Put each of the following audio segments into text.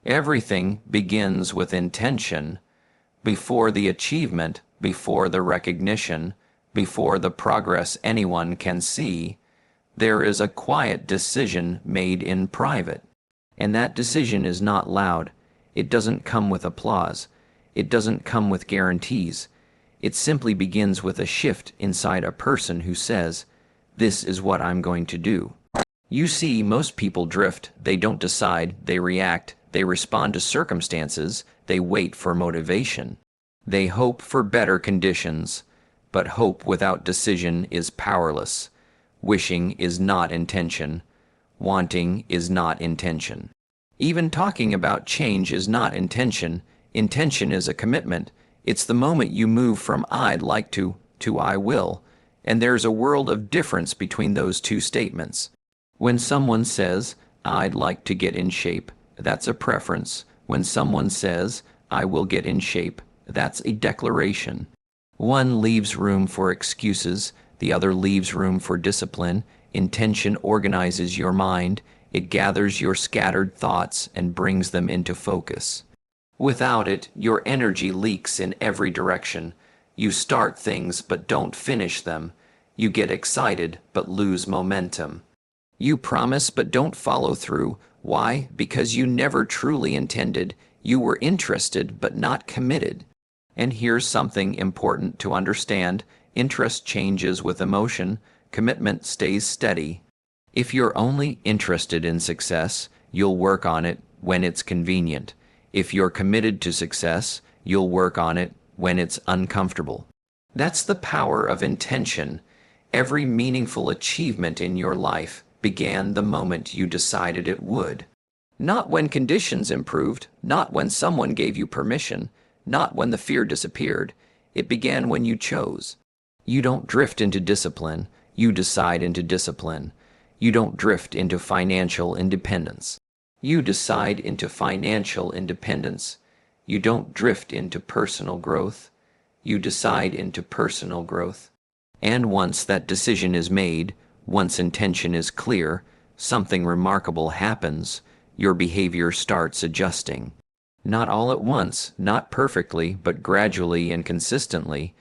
Everything begins with intention. Before the achievement, before the recognition, before the progress anyone can see, there is a quiet decision made in private. And that decision is not loud. It doesn't come with applause. It doesn't come with guarantees. It simply begins with a shift inside a person who says, "This is what I'm going to do." You see, most people drift. They don't decide, they react, they respond to circumstances, they wait for motivation. They hope for better conditions, but hope without decision is powerless. Wishing is not intention. Wanting is not intention. Even talking about change is not intention. Intention is a commitment. It's the moment you move from "I'd like to" "I will," and there's a world of difference between those two statements. When someone says, "I'd like to get in shape," that's a preference. When someone says, "I will get in shape," that's a declaration. One leaves room for excuses, the other leaves room for discipline. Intention organizes your mind. It gathers your scattered thoughts and brings them into focus. Without it, your energy leaks in every direction. You start things but don't finish them. You get excited but lose momentum. You promise but don't follow through. Why? Because you never truly intended. You were interested but not committed. And here's something important to understand. Interest changes with emotion. Commitment stays steady. If you're only interested in success, you'll work on it when it's convenient. If you're committed to success, you'll work on it when it's uncomfortable. That's the power of intention. Every meaningful achievement in your life began the moment you decided it would. Not when conditions improved, not when someone gave you permission, not when the fear disappeared. It began when you chose. You don't drift into discipline, you decide into discipline. You don't drift into financial independence. You decide into financial independence. You don't drift into personal growth. You decide into personal growth. And once that decision is made, once intention is clear, something remarkable happens. Your behavior starts adjusting. Not all at once, not perfectly, but gradually and consistently.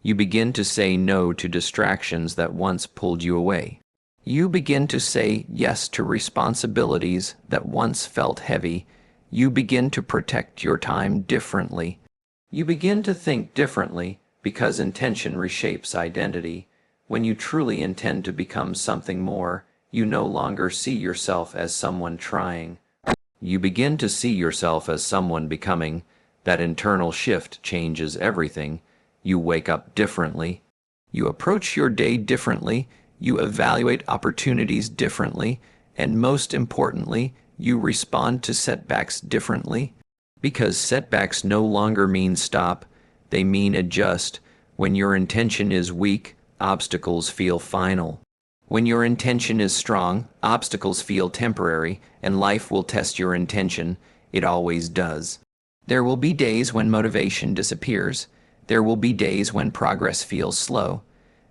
You begin to say no to distractions that once pulled you away. You begin to say yes to responsibilities that once felt heavy. You begin to protect your time differently. You begin to think differently because intention reshapes identity. When you truly intend to become something more, you no longer see yourself as someone trying. You begin to see yourself as someone becoming. That internal shift changes everything. You wake up differently. You approach your day differently. You evaluate opportunities differently, and most importantly, you respond to setbacks differently. Because setbacks no longer mean stop, they mean adjust. When your intention is weak, obstacles feel final. When your intention is strong, obstacles feel temporary, and life will test your intention. It always does. There will be days when motivation disappears. There will be days when progress feels slow.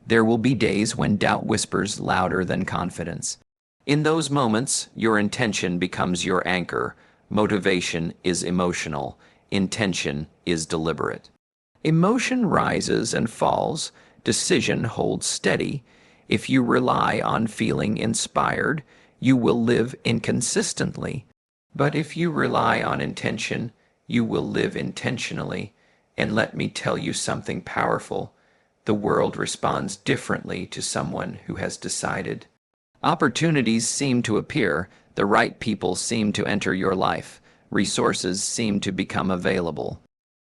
There will be days when doubt whispers louder than confidence. In those moments, your intention becomes your anchor. Motivation is emotional. Intention is deliberate. Emotion rises and falls. Decision holds steady. If you rely on feeling inspired, you will live inconsistently. But if you rely on intention, you will live intentionally. And let me tell you something powerful. The world responds differently to someone who has decided. Opportunities seem to appear. The right people seem to enter your life. Resources seem to become available.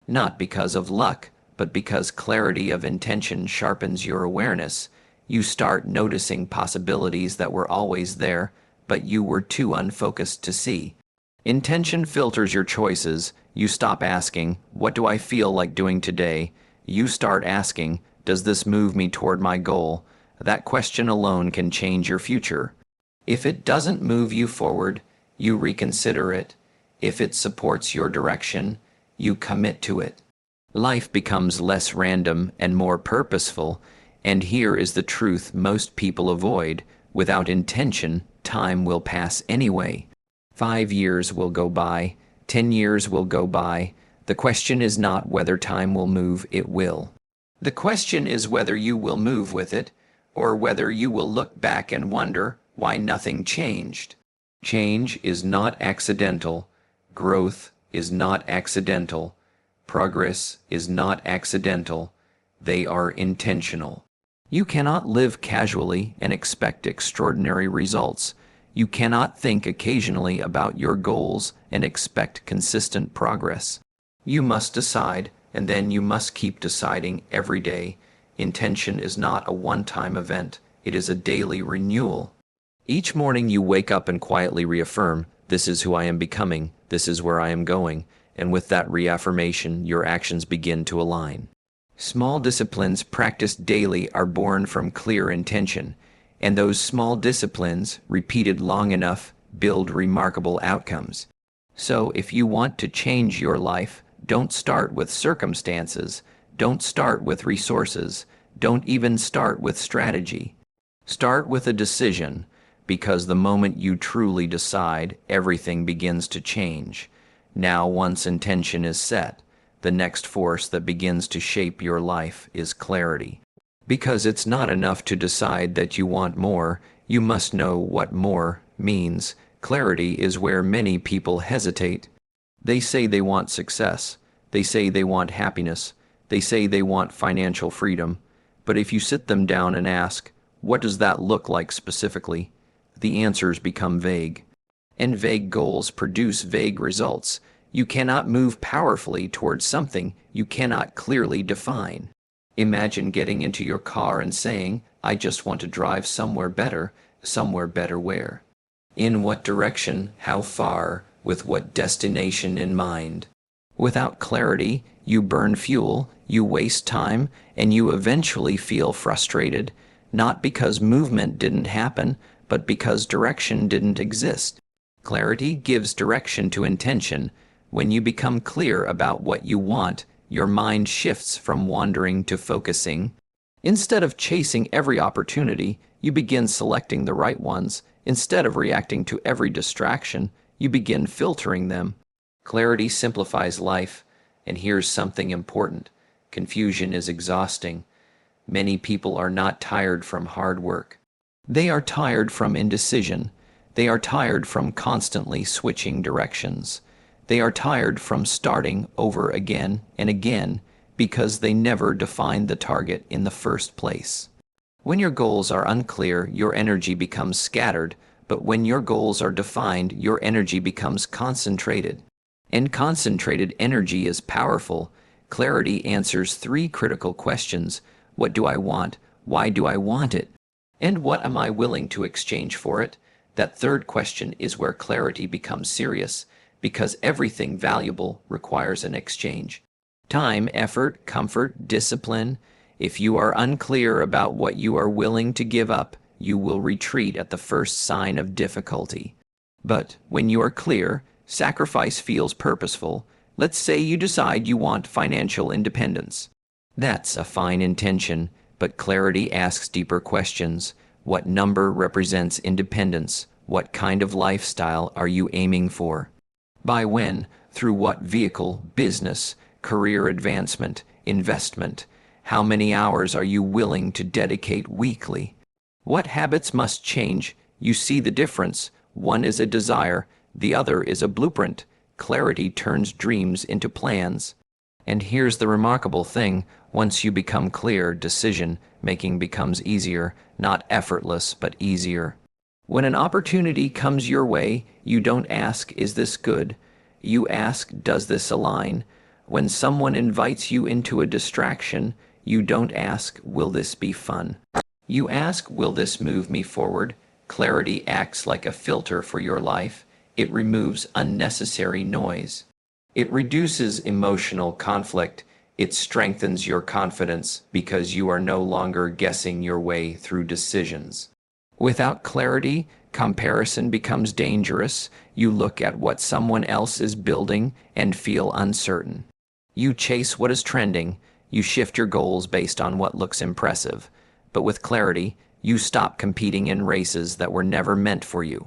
Not because of luck, but because clarity of intention sharpens your awareness. You start noticing possibilities that were always there, but you were too unfocused to see. Intention filters your choices. You stop asking, "What do I feel like doing today?" You start asking, "Does this move me toward my goal?" That question alone can change your future. If it doesn't move you forward, you reconsider it. If it supports your direction, you commit to it. Life becomes less random and more purposeful, and here is the truth most people avoid. Without intention, time will pass anyway. 5 years will go by, 10 years will go by. The question is not whether time will move, it will. The question is whether you will move with it, or whether you will look back and wonder why nothing changed. Change is not accidental. Growth is not accidental. Progress is not accidental. They are intentional. You cannot live casually and expect extraordinary results. You cannot think occasionally about your goals and expect consistent progress. You must decide, and then you must keep deciding every day. Intention is not a one-time event. It is a daily renewal. Each morning you wake up and quietly reaffirm, "This is who I am becoming, this is where I am going," and with that reaffirmation, your actions begin to align. Small disciplines practiced daily are born from clear intention, and those small disciplines, repeated long enough, build remarkable outcomes. So if you want to change your life, don't start with circumstances, don't start with resources, don't even start with strategy. Start with a decision, because the moment you truly decide, everything begins to change. Now, once intention is set, the next force that begins to shape your life is clarity. Because it's not enough to decide that you want more, you must know what more means. Clarity is where many people hesitate. They say they want success. They say they want happiness. They say they want financial freedom. But if you sit them down and ask, what does that look like specifically? The answers become vague. And vague goals produce vague results. You cannot move powerfully towards something you cannot clearly define. Imagine getting into your car and saying, "I just want to drive somewhere better where? In what direction, how far, with what destination in mind?" Without clarity, you burn fuel, you waste time, and you eventually feel frustrated, not because movement didn't happen, but because direction didn't exist. Clarity gives direction to intention. When you become clear about what you want, your mind shifts from wandering to focusing. Instead of chasing every opportunity, you begin selecting the right ones. Instead of reacting to every distraction, you begin filtering them. Clarity simplifies life, and here's something important. Confusion is exhausting. Many people are not tired from hard work. They are tired from indecision. They are tired from constantly switching directions. They are tired from starting over again and again because they never defined the target in the first place. When your goals are unclear, your energy becomes scattered, but when your goals are defined, your energy becomes concentrated. And concentrated energy is powerful. Clarity answers 3 critical questions. What do I want? Why do I want it? And what am I willing to exchange for it? That third question is where clarity becomes serious, because everything valuable requires an exchange. Time, effort, comfort, discipline. If you are unclear about what you are willing to give up, you will retreat at the first sign of difficulty. But when you are clear, sacrifice feels purposeful. Let's say you decide you want financial independence. That's a fine intention, but clarity asks deeper questions. What number represents independence? What kind of lifestyle are you aiming for? By when? Through what vehicle? Business, career advancement, investment? How many hours are you willing to dedicate weekly? What habits must change? You see the difference. One is a desire, the other is a blueprint. Clarity turns dreams into plans. And here's the remarkable thing. Once you become clear, decision-making becomes easier, not effortless, but easier. When an opportunity comes your way, you don't ask, "Is this good?" You ask, "Does this align?" When someone invites you into a distraction, you don't ask, "Will this be fun?" You ask, "Will this move me forward?" Clarity acts like a filter for your life. It removes unnecessary noise. It reduces emotional conflict. It strengthens your confidence because you are no longer guessing your way through decisions. Without clarity, comparison becomes dangerous. You look at what someone else is building and feel uncertain. You chase what is trending. You shift your goals based on what looks impressive. But with clarity, you stop competing in races that were never meant for you.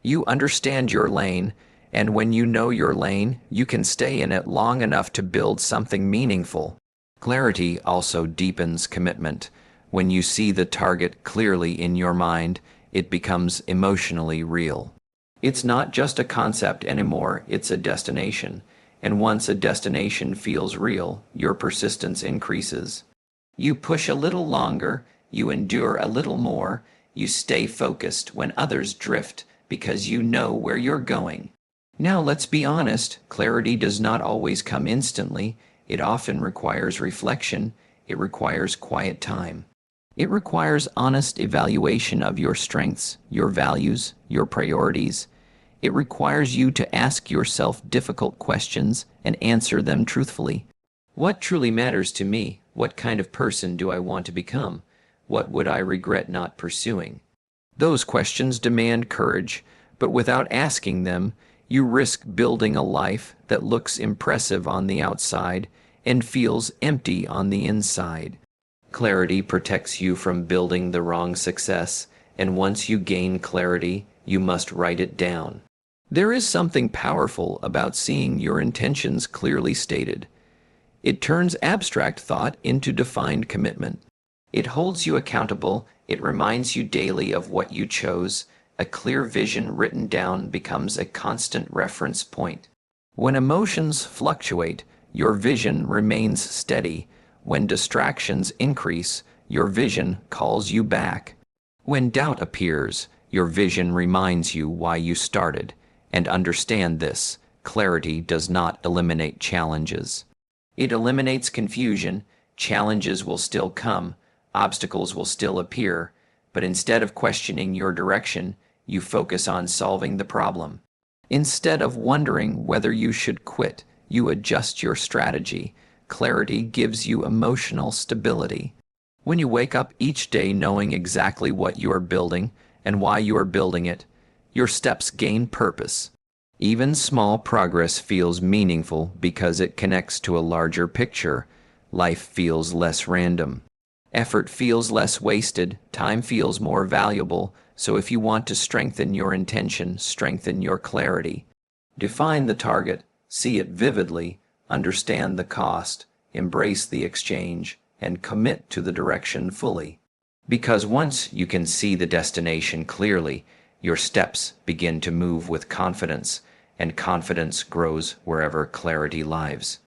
You understand your lane, And when you know your lane, you can stay in it long enough to build something meaningful. Clarity also deepens commitment. When you see the target clearly in your mind, it becomes emotionally real. It's not just a concept anymore, it's a destination. And once a destination feels real, your persistence increases. You push a little longer, you endure a little more, you stay focused when others drift because you know where you're going. Now let's be honest, clarity does not always come instantly. It often requires reflection. It requires quiet time. It requires honest evaluation of your strengths, your values, your priorities. It requires you to ask yourself difficult questions and answer them truthfully. What truly matters to me? What kind of person do I want to become? What would I regret not pursuing? Those questions demand courage, but without asking them, you risk building a life that looks impressive on the outside and feels empty on the inside. Clarity protects you from building the wrong success, and once you gain clarity, you must write it down. There is something powerful about seeing your intentions clearly stated. It turns abstract thought into defined commitment. It holds you accountable. It reminds you daily of what you chose. A clear vision written down becomes a constant reference point. When emotions fluctuate, your vision remains steady. When distractions increase, your vision calls you back. When doubt appears, your vision reminds you why you started. And understand this, clarity does not eliminate challenges. It eliminates confusion. Challenges will still come, obstacles will still appear, but instead of questioning your direction, you focus on solving the problem. Instead of wondering whether you should quit, you adjust your strategy. Clarity gives you emotional stability. When you wake up each day knowing exactly what you are building and why you are building it, your steps gain purpose. Even small progress feels meaningful because it connects to a larger picture. Life feels less random. Effort feels less wasted. Time feels more valuable. So if you want to strengthen your intention, strengthen your clarity. Define the target, see it vividly, understand the cost, embrace the exchange, and commit to the direction fully. Because once you can see the destination clearly, your steps begin to move with confidence, and confidence grows wherever clarity lives.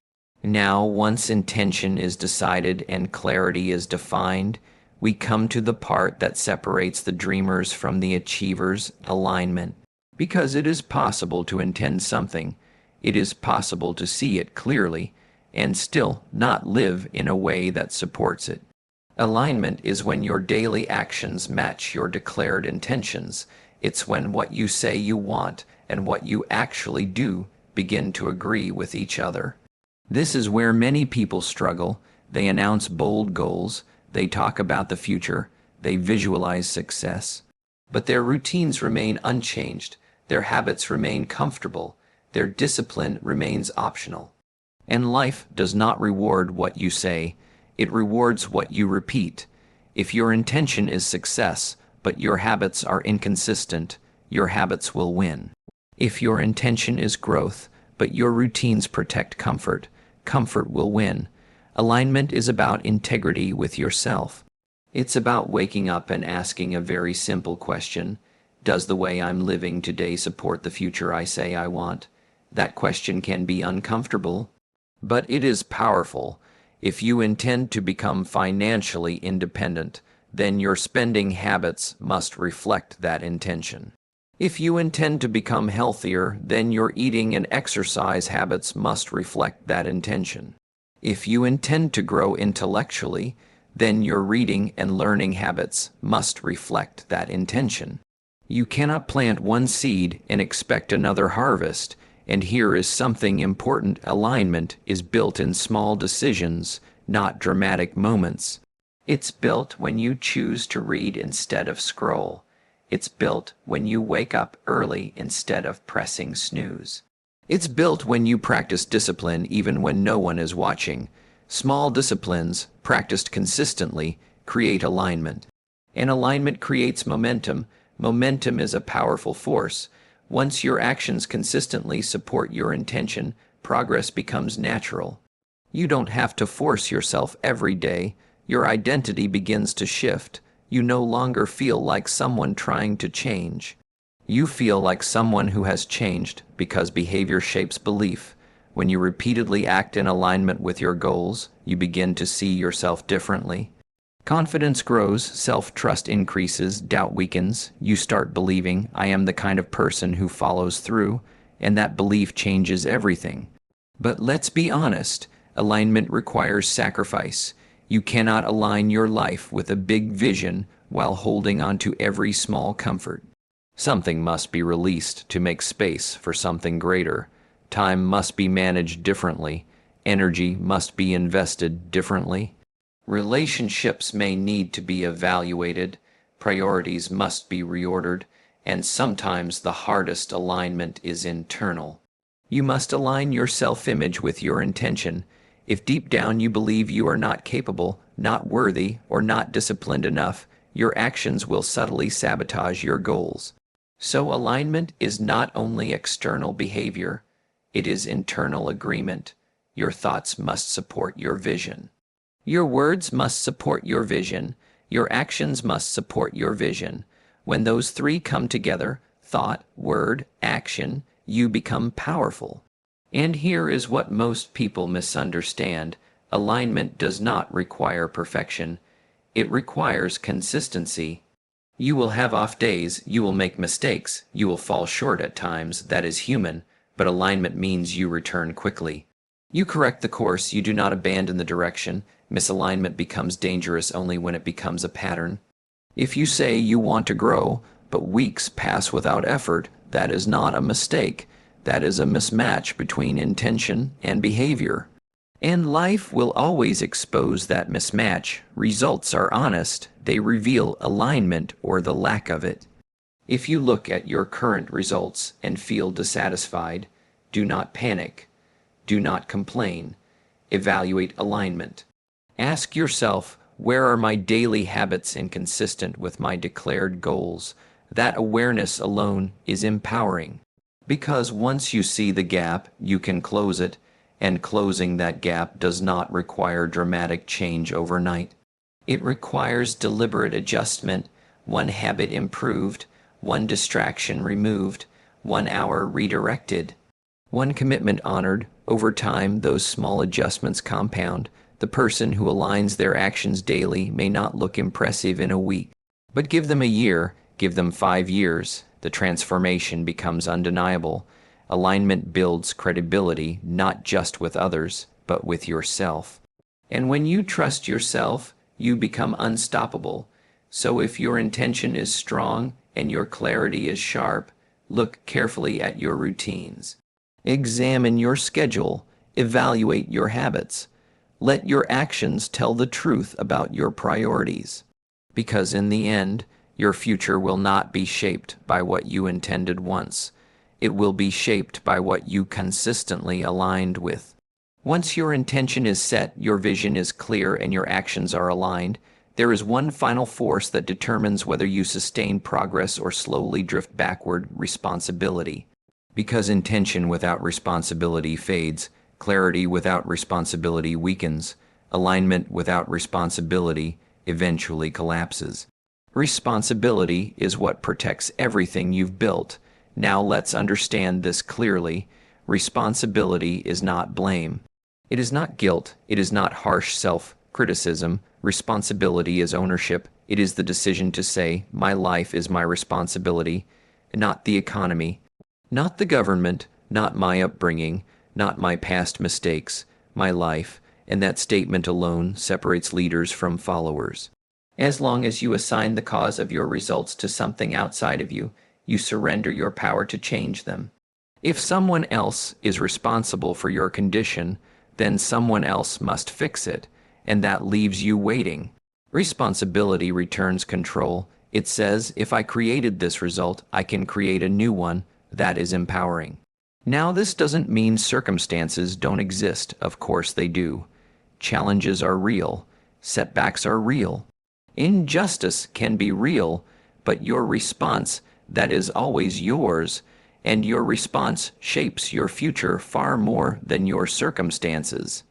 Now, once intention is decided and clarity is defined, we come to the part that separates the dreamers from the achievers, alignment. Because it is possible to intend something, it is possible to see it clearly and still not live in a way that supports it. Alignment is when your daily actions match your declared intentions. It's when what you say you want and what you actually do begin to agree with each other. This is where many people struggle. They announce bold goals, they talk about the future, they visualize success, but their routines remain unchanged, their habits remain comfortable, their discipline remains optional. And life does not reward what you say, it rewards what you repeat. If your intention is success, but your habits are inconsistent, your habits will win. If your intention is growth, but your routines protect comfort, comfort will win. Alignment is about integrity with yourself. It's about waking up and asking a very simple question. Does the way I'm living today support the future I say I want? That question can be uncomfortable, but it is powerful. If you intend to become financially independent, then your spending habits must reflect that intention. If you intend to become healthier, then your eating and exercise habits must reflect that intention. If you intend to grow intellectually, then your reading and learning habits must reflect that intention. You cannot plant one seed and expect another harvest, and here is something important. Alignment is built in small decisions, not dramatic moments. It's built when you choose to read instead of scroll. It's built when you wake up early instead of pressing snooze. It's built when you practice discipline even when no one is watching. Small disciplines, practiced consistently, create alignment. And alignment creates momentum. Momentum is a powerful force. Once your actions consistently support your intention, progress becomes natural. You don't have to force yourself every day. Your identity begins to shift. You no longer feel like someone trying to change. You feel like someone who has changed because behavior shapes belief. When you repeatedly act in alignment with your goals, you begin to see yourself differently. Confidence grows, self-trust increases, doubt weakens. You start believing, I am the kind of person who follows through, and that belief changes everything. But let's be honest, alignment requires sacrifice. You cannot align your life with a big vision while holding on to every small comfort. Something must be released to make space for something greater. Time must be managed differently. Energy must be invested differently. Relationships may need to be evaluated. Priorities must be reordered. And sometimes the hardest alignment is internal. You must align your self-image with your intention. If deep down you believe you are not capable, not worthy, or not disciplined enough, your actions will subtly sabotage your goals. So alignment is not only external behavior, it is internal agreement. Your thoughts must support your vision. Your words must support your vision. Your actions must support your vision. When those three come together, thought, word, action, you become powerful. And here is what most people misunderstand. Alignment does not require perfection. It requires consistency. You will have off days, you will make mistakes, you will fall short at times, that is human, but alignment means you return quickly. You correct the course, you do not abandon the direction. Misalignment becomes dangerous only when it becomes a pattern. If you say you want to grow, but weeks pass without effort, that is not a mistake. That is a mismatch between intention and behavior. And life will always expose that mismatch. Results are honest. They reveal alignment or the lack of it. If you look at your current results and feel dissatisfied, do not panic. Do not complain. Evaluate alignment. Ask yourself, where are my daily habits inconsistent with my declared goals? That awareness alone is empowering. Because once you see the gap, you can close it, and closing that gap does not require dramatic change overnight. It requires deliberate adjustment, one habit improved, one distraction removed, 1 hour redirected, one commitment honored. Over time, those small adjustments compound. The person who aligns their actions daily may not look impressive in a week, but give them a year, give them 5 years, the transformation becomes undeniable. Alignment builds credibility, not just with others, but with yourself. And when you trust yourself, you become unstoppable. So if your intention is strong and your clarity is sharp, look carefully at your routines. Examine your schedule. Evaluate your habits. Let your actions tell the truth about your priorities. Because in the end, your future will not be shaped by what you intended once. It will be shaped by what you consistently aligned with. Once your intention is set, your vision is clear, and your actions are aligned, there is one final force that determines whether you sustain progress or slowly drift backward: responsibility. Because intention without responsibility fades, clarity without responsibility weakens, alignment without responsibility eventually collapses. Responsibility is what protects everything you've built. Now let's understand this clearly. Responsibility is not blame. It is not guilt. It is not harsh self-criticism. Responsibility is ownership. It is the decision to say, my life is my responsibility, not the economy, not the government, not my upbringing, not my past mistakes, my life. And that statement alone separates leaders from followers. As long as you assign the cause of your results to something outside of you, you surrender your power to change them. If someone else is responsible for your condition, then someone else must fix it, and that leaves you waiting. Responsibility returns control. It says, if I created this result, I can create a new one. That is empowering. Now, this doesn't mean circumstances don't exist. Of course they do. Challenges are real. Setbacks are real. Injustice can be real, but your response, that is always yours. and your response shapes your future far more than your circumstances.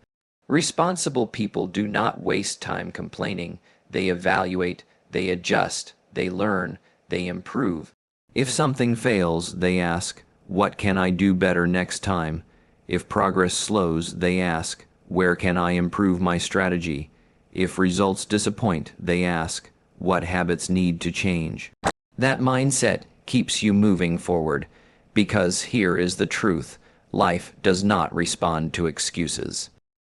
Responsible people do not waste time complaining. They evaluate, they adjust, they learn, they improve. If something fails, they ask, "What can I do better next time?" If progress slows, they ask, "Where can I improve my strategy?" If results disappoint, they ask, "What habits need to change?" That mindset keeps you moving forward, because here is the truth: life does not respond to excuses.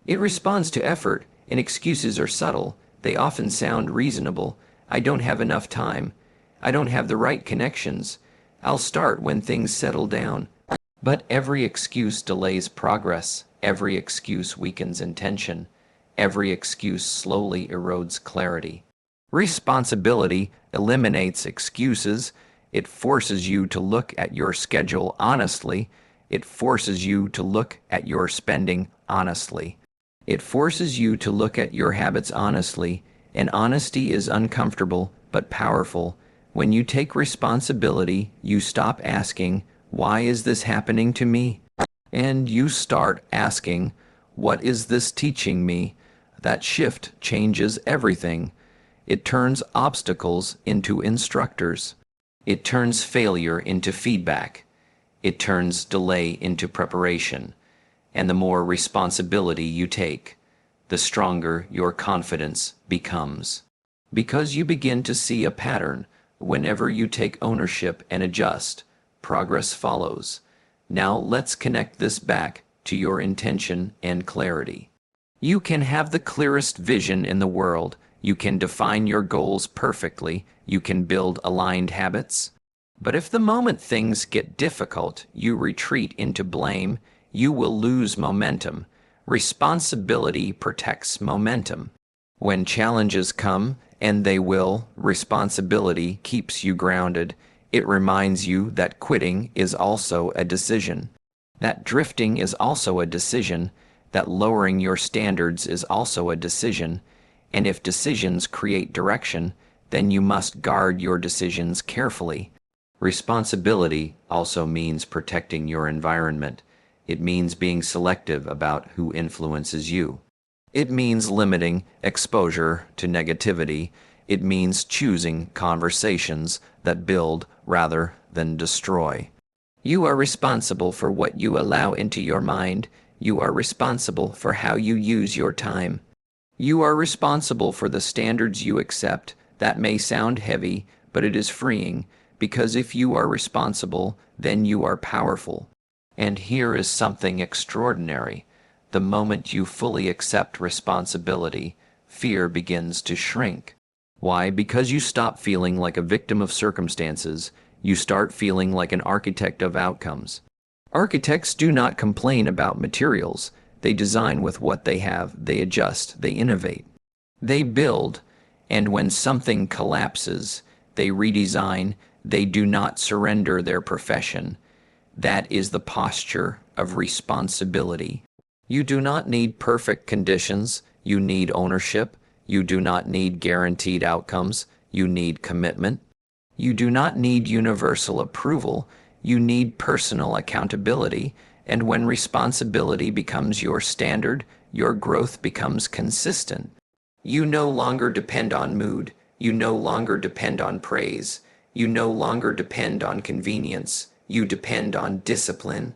It responds to effort, and excuses are subtle. They often sound reasonable. I don't have enough time. I don't have the right connections. I'll start when things settle down. But every excuse delays progress. Every excuse weakens intention. Every excuse slowly erodes clarity. Responsibility eliminates excuses. It forces you to look at your schedule honestly. It forces you to look at your spending honestly. It forces you to look at your habits honestly, and honesty is uncomfortable but powerful. When you take responsibility, you stop asking, "Why is this happening to me?" And you start asking, "What is this teaching me?" That shift changes everything. It turns obstacles into instructors. It turns failure into feedback. It turns delay into preparation. And the more responsibility you take, the stronger your confidence becomes. Because you begin to see a pattern. Whenever you take ownership and adjust, progress follows. Now let's connect this back to your intention and clarity. You can have the clearest vision in the world. You can define your goals perfectly. You can build aligned habits. But if the moment things get difficult, you retreat into blame, you will lose momentum. Responsibility protects momentum. When challenges come, and they will, responsibility keeps you grounded. It reminds you that quitting is also a decision, that drifting is also a decision, that lowering your standards is also a decision, and if decisions create direction, then you must guard your decisions carefully. Responsibility also means protecting your environment. It means being selective about who influences you. It means limiting exposure to negativity. It means choosing conversations that build rather than destroy. You are responsible for what you allow into your mind. You are responsible for how you use your time. You are responsible for the standards you accept. That may sound heavy, but it is freeing, because if you are responsible, then you are powerful. And here is something extraordinary. The moment you fully accept responsibility, fear begins to shrink. Why? Because you stop feeling like a victim of circumstances. You start feeling like an architect of outcomes. Architects do not complain about materials. They design with what they have. They adjust. They innovate. They build. And when something collapses, they redesign. They do not surrender their profession. That is the posture of responsibility. You do not need perfect conditions. You need ownership. You do not need guaranteed outcomes. You need commitment. You do not need universal approval. You need personal accountability. And when responsibility becomes your standard, your growth becomes consistent. You no longer depend on mood. You no longer depend on praise. You no longer depend on convenience. You depend on discipline.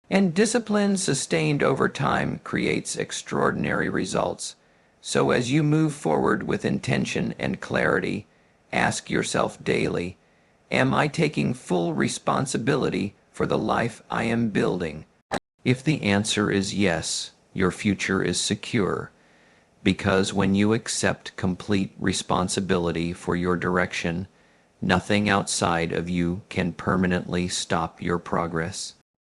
And discipline sustained over time creates extraordinary results. So as you move forward with intention and clarity, ask yourself daily, am I taking full responsibility for the life I am building? If the answer is yes, your future is secure, because when you accept complete responsibility for your direction, nothing outside of you can permanently stop your progress.